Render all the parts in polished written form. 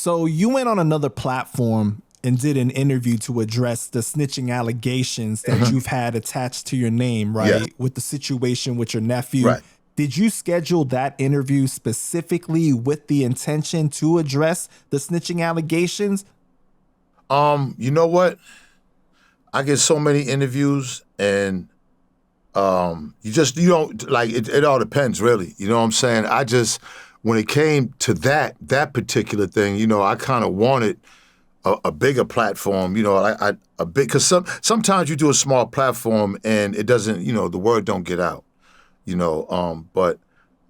So you went on another platform and did an interview to address the snitching allegations that you've had attached to your name, right? Yes. With the situation with your nephew. Right. Did you schedule that interview specifically with the intention to address the snitching allegations? You know what? I get so many interviews, and you don't like it. It all depends, really. You know what I'm saying? I just, when it came to that particular thing, you know, I kind of wanted a bigger platform. You know, a big, because sometimes you do a small platform and it doesn't, you know, the word don't get out. You know, but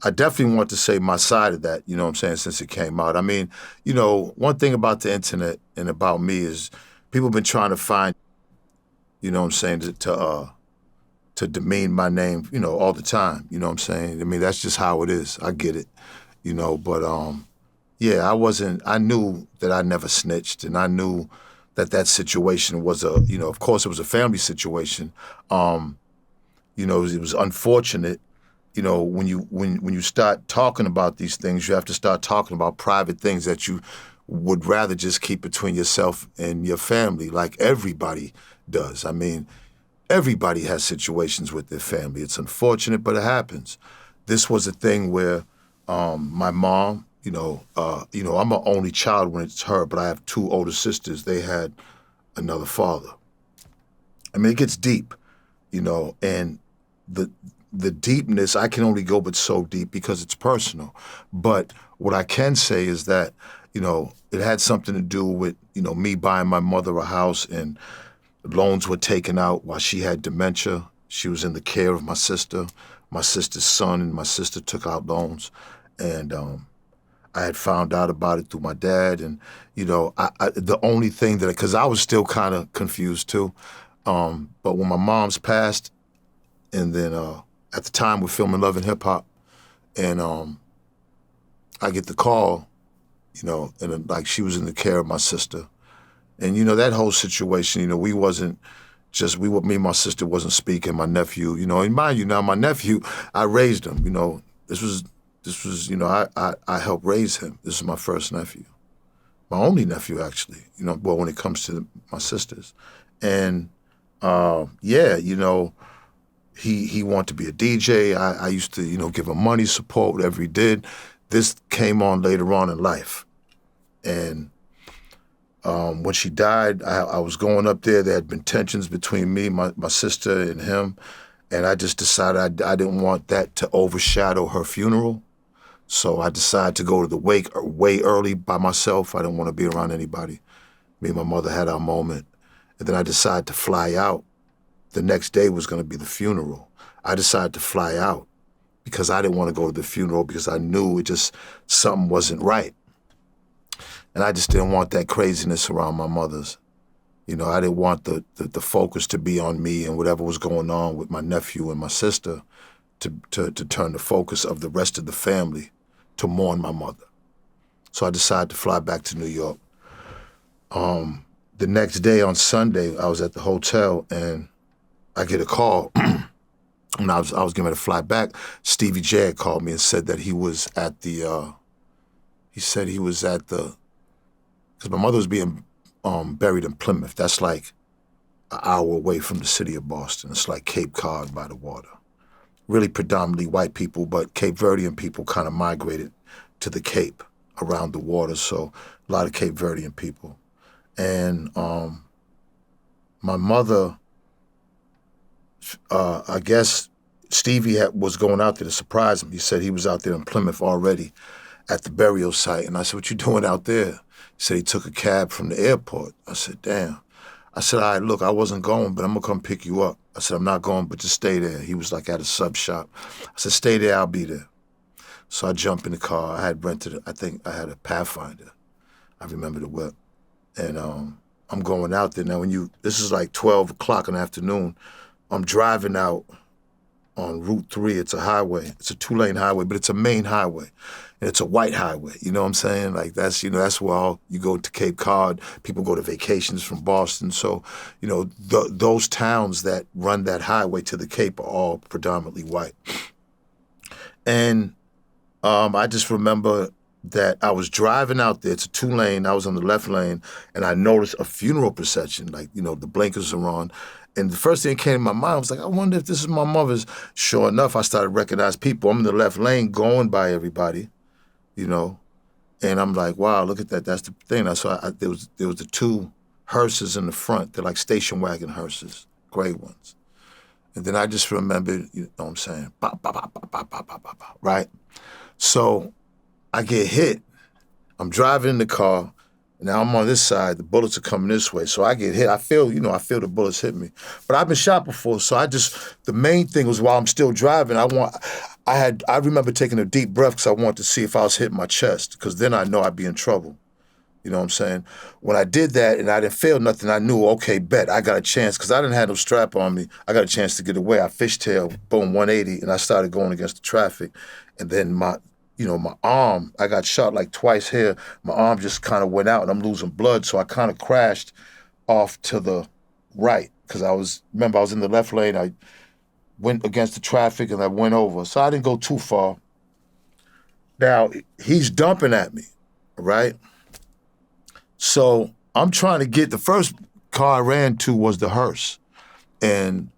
I definitely want to say my side of that. You know what I'm saying? Since it came out, I mean, you know, one thing about the internet and about me is people have been trying to find, you know what I'm saying, to demean my name, you know, all the time. You know what I'm saying? I mean, that's just how it is. I get it, you know. But yeah, I knew that I never snitched, and I knew that situation was you know, of course, it was a family situation. You know, it was unfortunate. You know, when you start talking about these things, you have to start talking about private things that you would rather just keep between yourself and your family, like everybody does. I mean, everybody has situations with their family. It's unfortunate, but it happens. This was a thing where my mom, you know, I'm an only child when it's her, but I have two older sisters. They had another father. I mean, it gets deep, you know, and the deepness, I can only go but so deep because it's personal. But what I can say is that, you know, it had something to do with, you know, me buying my mother a house, and loans were taken out while she had dementia. She was in the care of my sister's son, and my sister took out loans. And I had found out about it through my dad. And, you know, the only thing because I was still kind of confused too. But when my mom's passed, and then at the time we're filming Love and Hip Hop, and I get the call, you know, and like she was in the care of my sister. And, you know, that whole situation, you know, me and my sister wasn't speaking, my nephew, you know, and mind you now, my nephew, I raised him, you know, this was, you know, I helped raise him. This is my first nephew, my only nephew, actually, you know, well, when it comes to my sisters. And, yeah, you know, he wanted to be a DJ. I used to, you know, give him money support, whatever he did. This came on later on in life. And when she died, I was going up there. There had been tensions between me, my sister, and him. And I just decided I didn't want that to overshadow her funeral. So I decided to go to the wake way early by myself. I didn't want to be around anybody. Me and my mother had our moment. And then I decided to fly out. The next day was going to be the funeral. I decided to fly out because I didn't want to go to the funeral because I knew something wasn't right. And I just didn't want that craziness around my mother's. You know, I didn't want the focus to be on me and whatever was going on with my nephew and my sister to turn the focus of the rest of the family to mourn my mother. So I decided to fly back to New York. The next day on Sunday, I was at the hotel and I get a call. When I was getting ready to fly back, Stevie J had called me and said that he was at the, because my mother was being buried in Plymouth. That's like an hour away from the city of Boston. It's like Cape Cod by the water. Really predominantly white people, but Cape Verdean people kind of migrated to the Cape around the water, so a lot of Cape Verdean people. And my mother, I guess Stevie was going out there to surprise him. He said he was out there in Plymouth already at the burial site. And I said, "What you doing out there?" He said he took a cab from the airport. I said, "Damn." I said, "All right, look, I wasn't going, but I'm going to come pick you up." I said, "I'm not going, but just stay there." He was like at a sub shop. I said, "Stay there, I'll be there." So I jumped in the car. I had rented, I think I had a Pathfinder. I remember the whip. And I'm going out there. Now, this is like 12 o'clock in the afternoon. I'm driving out on Route 3. It's a highway. It's a 2-lane highway, but it's a main highway. And it's a white highway. You know what I'm saying? Like that's where you go to Cape Cod. People go to vacations from Boston. So, you know, those towns that run that highway to the Cape are all predominantly white. And I just remember that I was driving out there. It's a 2-lane. I was on the left lane, and I noticed a funeral procession. Like, the blinkers are on. And the first thing that came to my mind was like, I wonder if this is my mother's. Sure enough, I started recognizing people. I'm in the left lane going by everybody, and I'm like, wow, look at that. That's the thing. There was the 2 hearses in the front. They're like station wagon hearses, gray ones. And then I just remembered, you know what I'm saying, bop, bop, bop, bop, bop, bop, bop, bop, bop, right? So I get hit. I'm driving in the car. Now I'm on this side. The bullets are coming this way. So I get hit. I feel the bullets hit me. But I've been shot before. So the main thing was while I'm still driving, I remember taking a deep breath because I wanted to see if I was hitting my chest, because then I know I'd be in trouble. You know what I'm saying? When I did that and I didn't feel nothing, I knew, okay, bet, I got a chance, because I didn't have no strap on me. I got a chance to get away. I fishtailed, boom, 180, and I started going against the traffic. And then my arm, I got shot like twice here. My arm just kind of went out and I'm losing blood. So I kind of crashed off to the right, because I was in the left lane. I went against the traffic and I went over. So I didn't go too far. Now, he's dumping at me, right? So I'm trying to the first car I ran to was the hearse. And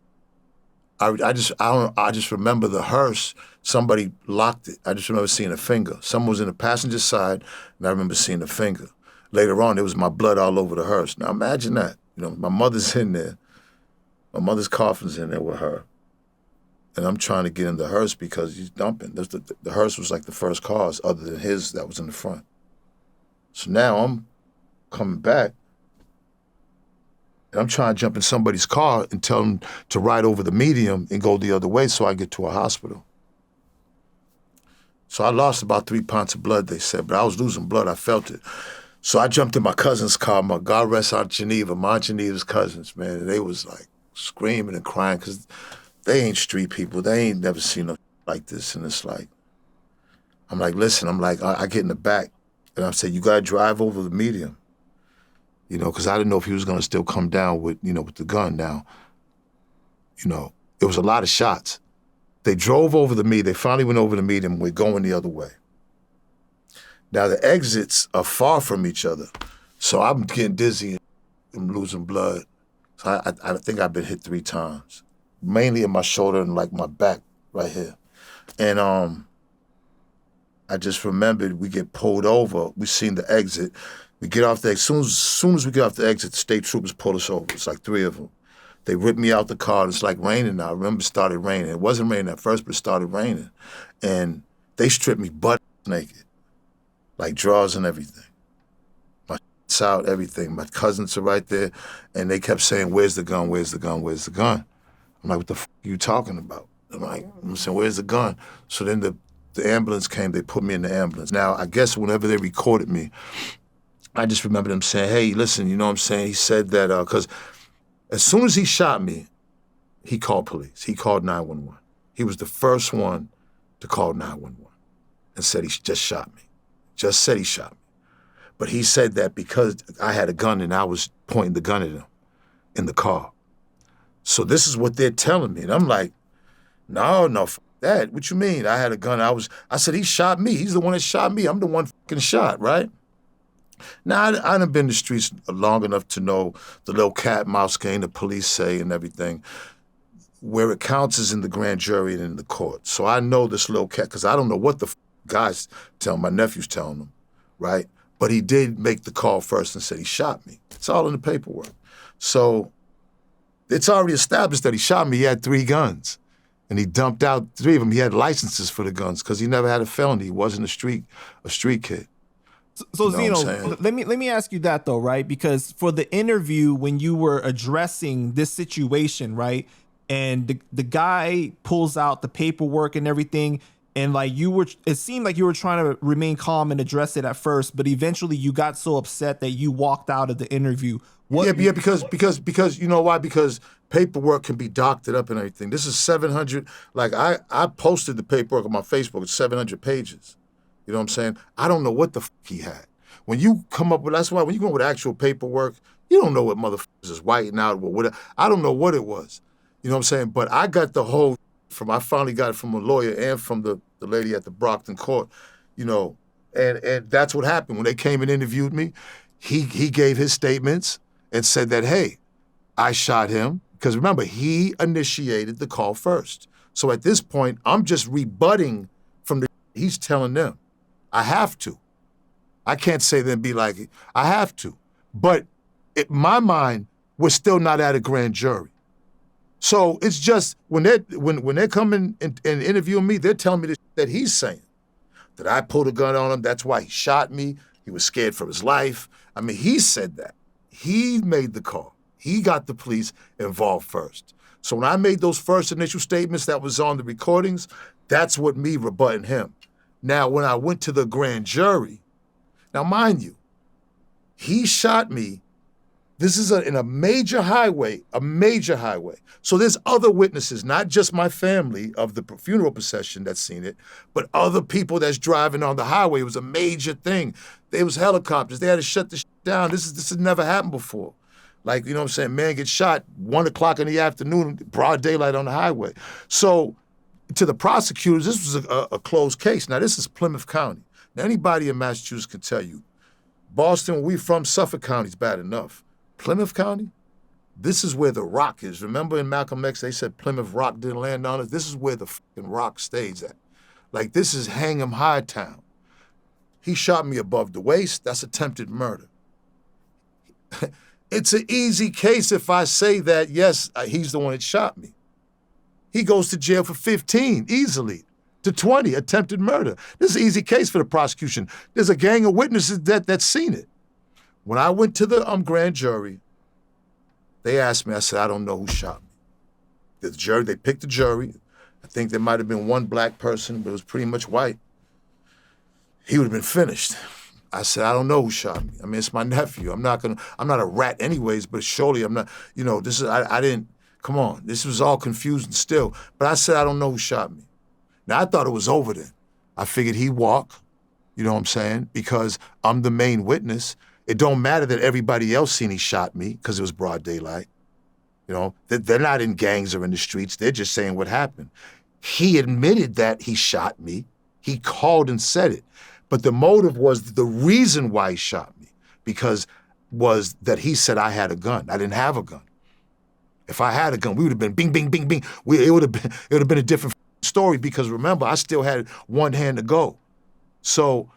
I just remember the hearse, somebody locked it. I just remember seeing a finger. Someone was in the passenger side, and I remember seeing a finger. Later on, there was my blood all over the hearse. Now imagine that. My mother's in there. My mother's coffin's in there with her. And I'm trying to get in the hearse because he's dumping. The hearse was like the first cars other than his that was in the front. So now I'm coming back, and I'm trying to jump in somebody's car and tell them to ride over the medium and go the other way so I get to a hospital. So I lost about 3 pints of blood, they said, but I was losing blood. I felt it. So I jumped in my cousin's car, my God rest Aunt Geneva, my Aunt Geneva's cousins, man. And they was like screaming and crying because they ain't street people. They ain't never seen no like this. And it's like, I'm like, listen, I get in the back and I'm saying, you got to drive over the medium. Because I didn't know if he was going to still come down with the gun. Now, it was a lot of shots. They drove over the medium. They finally went over the medium. We're going the other way. Now, the exits are far from each other. So I'm getting dizzy and I'm losing blood. So I think I've been hit 3 times, mainly in my shoulder and like my back right here. And I just remembered we get pulled over. We seen the exit. We get off the exit. As soon as we get off the exit, the state troopers pull us over. It's like 3 of them. They ripped me out the car. It's like raining now. I remember it started raining. It wasn't raining at first, but it started raining. And they stripped me butt naked, like drawers and everything. My shit's out, everything. My cousins are right there. And they kept saying, where's the gun? Where's the gun? Where's the gun? I'm like, what the f*** are you talking about? I'm saying, where's the gun? So then the ambulance came. They put me in the ambulance. Now, I guess whenever they recorded me, I just remember them saying, hey, listen, you know what I'm saying? He said that, because as soon as he shot me, he called police. He called 911. He was the first one to call 911 and said he just shot me. Just said he shot me. But he said that because I had a gun and I was pointing the gun at him in the car. So this is what they're telling me. And I'm like, no, f that. What you mean? I had a gun. I said, he shot me. He's the one that shot me. I'm the one fucking shot, right? Now, I done been in the streets long enough to know the little cat mouse game the police say and everything. Where it counts is in the grand jury and in the court. So I know this little cat, because I don't know what the guys tell him, my nephew's telling them, right? But he did make the call first and said he shot me. It's all in the paperwork. So it's already established that he shot me. He had 3 guns. And he dumped out 3 of them. He had licenses for the guns because he never had a felony. He wasn't a street kid. So You know Zeno, let me ask you that though, right? Because for the interview, when you were addressing this situation, right, and the guy pulls out the paperwork and everything, and like it seemed like you were trying to remain calm and address it at first, but eventually you got so upset that you walked out of the interview. Because you know why? Because paperwork can be doctored up and everything. This is 700. Like I posted the paperwork on my Facebook. It's 700 pages. You know what I'm saying? I don't know what the fuck he had. When you come up with, that's why when you go with actual paperwork, you don't know what motherfuckers is whiting out or whatever. I don't know what it was. You know what I'm saying? But I got the whole I finally got it from a lawyer and from the lady at the Brockton court. You know, And that's what happened. When they came and interviewed me, he gave his statements and said that, hey, I shot him. Because remember, he initiated the call first. So at this point, I'm just rebutting from the he's telling them. I have to. I can't say then be like, I have to. But in my mind, we're still not at a grand jury. So it's just when they're coming and interviewing me, they're telling me this that he's saying. That I pulled a gun on him, that's why he shot me. He was scared for his life. I mean, he said that. He made the call. He got the police involved first. So when I made those first initial statements that was on the recordings, that's what me rebutting him. Now, when I went to the grand jury, now mind you, he shot me. This is in a major highway, So there's other witnesses, not just my family of the funeral procession that's seen it, but other people that's driving on the highway. It was a major thing. There was helicopters. They had to shut the shit down. This has never happened before. Like, you know what I'm saying? Man gets shot 1 o'clock in the afternoon, broad daylight on the highway. So to the prosecutors, this was a closed case. Now, this is Plymouth County. Now, anybody in Massachusetts can tell you, Boston, where we from, Suffolk County is bad enough. Plymouth County, this is where the rock is. Remember in Malcolm X, they said Plymouth Rock didn't land on us? This is where the fucking rock stays at. Like, this is Hang 'em High Town. He shot me above the waist. That's attempted murder. It's an easy case if I say that, yes, he's the one that shot me. He goes to jail for 15, easily, to 20, attempted murder. This is an easy case for the prosecution. There's a gang of witnesses that's seen it. When I went to the grand jury, they asked me, I said, I don't know who shot me. The jury, they picked the jury. I think there might have been one black person, but it was pretty much white. He would have been finished. I said, I don't know who shot me. I mean, it's my nephew. I'm not a rat anyways, but surely I'm not, come on, this was all confusing still. But I said, I don't know who shot me. Now, I thought it was over then. I figured he'd walk, you know what I'm saying? Because I'm the main witness. It don't matter that everybody else seen he shot me because it was broad daylight. You know, they're not in gangs or in the streets. They're just saying what happened. He admitted that he shot me. He called and said it. But the motive was the reason why he shot me was that he said I had a gun. I didn't have a gun. If I had a gun, we would have been bing, bing, bing, bing. It would have been a different story because remember, I still had one hand to go. So.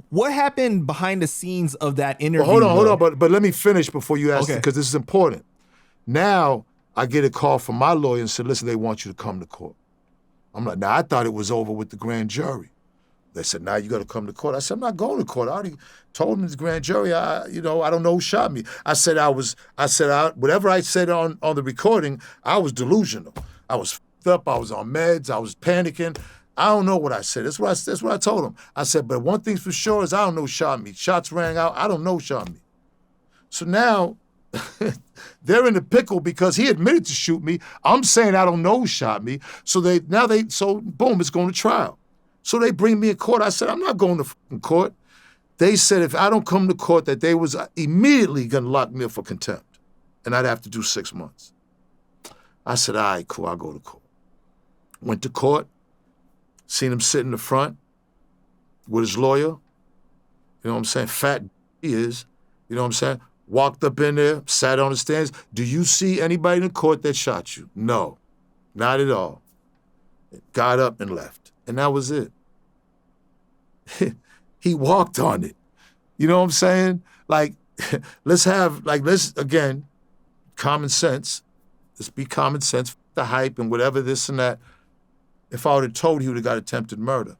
What happened behind the scenes of that interview? Well, hold on, but let me finish before you ask, because this is important. Now, I get a call from my lawyer and said, listen, they want you to come to court. I'm like, now, I thought it was over with the grand jury. They said, now you got to come to court. I said, I'm not going to court. I already told them the grand jury, I don't know who shot me. I said, whatever I said on the recording, I was delusional. I was f***ed up. I was on meds. I was panicking. I don't know what I said. That's what I told him. I said, but one thing's for sure is I don't know who shot me. Shots rang out. I don't know who shot me. So now they're in the pickle because he admitted to shoot me. I'm saying I don't know who shot me. So boom, it's going to trial. So they bring me in court. I said, I'm not going to fucking court. They said if I don't come to court that they was immediately going to lock me up for contempt and I'd have to do 6 months. I said, all right, cool, I'll go to court. Went to court. Seen him sit in the front with his lawyer. You know what I'm saying? Fat he is. You know what I'm saying? Walked up in there, sat on the stands. Do you see anybody in the court that shot you? No, not at all. Got up and left. And that was it. He walked on it. You know what I'm saying? Like, again, common sense. Let's be common sense. The hype and whatever, this and that. If I would have told he would have got attempted murder.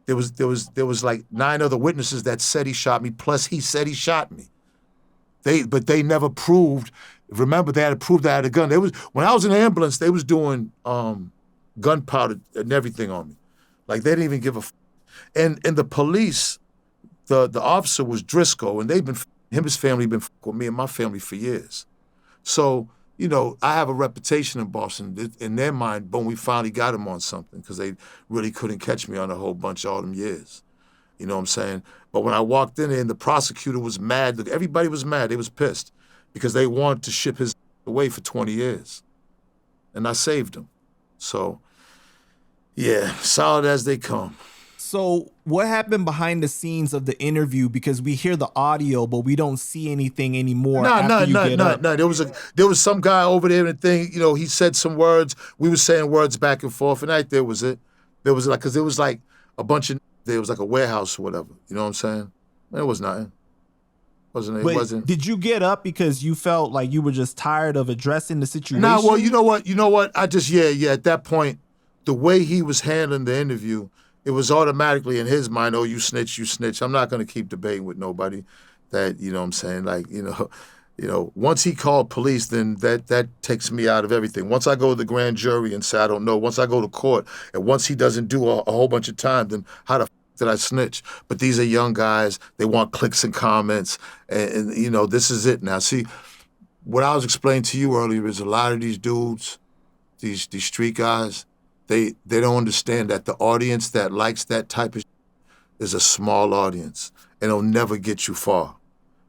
There was like 9 other witnesses that said he shot me, plus he said he shot me. But they never proved. Remember, they had to prove that I had a gun. When I was in the ambulance, they was doing gunpowder and everything on me. Like they didn't even give a and the police, the officer was Driscoll, and him and his family been with me and my family for years. So, you know, I have a reputation in Boston. In their mind, boom, we finally got him on something because they really couldn't catch me on a whole bunch of all them years. You know what I'm saying? But when I walked in there and the prosecutor was mad, everybody was mad. They was pissed because they wanted to ship his away for 20 years. And I saved him. So, yeah, solid as they come. So what happened behind the scenes of the interview? Because we hear the audio, but we don't see anything anymore Nah, after nah, you nah, get nah, up. nah. There was some guy over there and the thing. You know, he said some words. We were saying words back and forth, and right there was it. There was like, cause there was like a bunch of. There was like a warehouse or whatever. You know what I'm saying? It was nothing. Wasn't it? It But wasn't. did you get up because you felt like you were just tired of addressing the Nah, well, you situation? know what? You know what? I just yeah. At that point, the way he was handling the interview, it was automatically in his mind, oh, you snitch, you snitch. I'm not gonna keep debating with nobody. That you know what I'm saying? Like, once he called police, then that takes me out of everything. Once I go to the grand jury and say I don't know, once I go to court, and once he doesn't do a whole bunch of time, then how the did I snitch? But these are young guys. They want clicks and comments, and this is it now. See, what I was explaining to you earlier is a lot of these dudes, these street guys, they don't understand that the audience that likes that type of is a small audience, and it'll never get you far.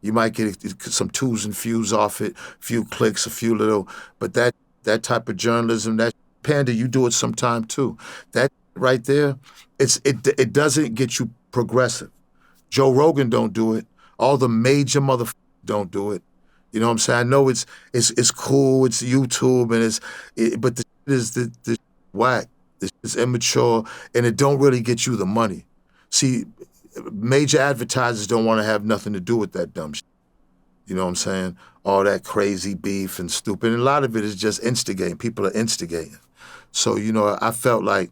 You might get some twos and fews off it, few clicks, a few little, but that type of journalism, that Panda, you do it sometime too. That right there, it doesn't get you progressive. Joe Rogan don't do it. All the major motherfuckers don't do it. You know what I'm saying? I know it's cool, it's YouTube, and but the shit is the whack. It's immature, and it don't really get you the money. See, major advertisers don't want to have nothing to do with that dumb shit. You know what I'm saying? All that crazy beef and stupid. And a lot of it is just instigating. People are instigating. So, I felt like,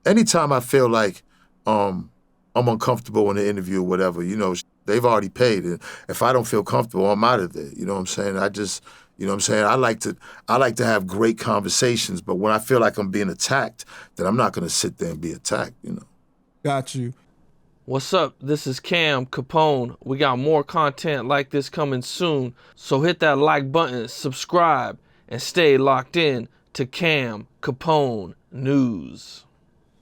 anytime I feel like I'm uncomfortable in the interview or whatever, they've already paid. And if I don't feel comfortable, I'm out of there. You know what I'm saying? I like to have great conversations, but when I feel like I'm being attacked, then I'm not gonna sit there and be attacked. Got you. What's up? This is Cam Capone. We got more content like this coming soon, so hit that like button, subscribe, and stay locked in to Cam Capone News.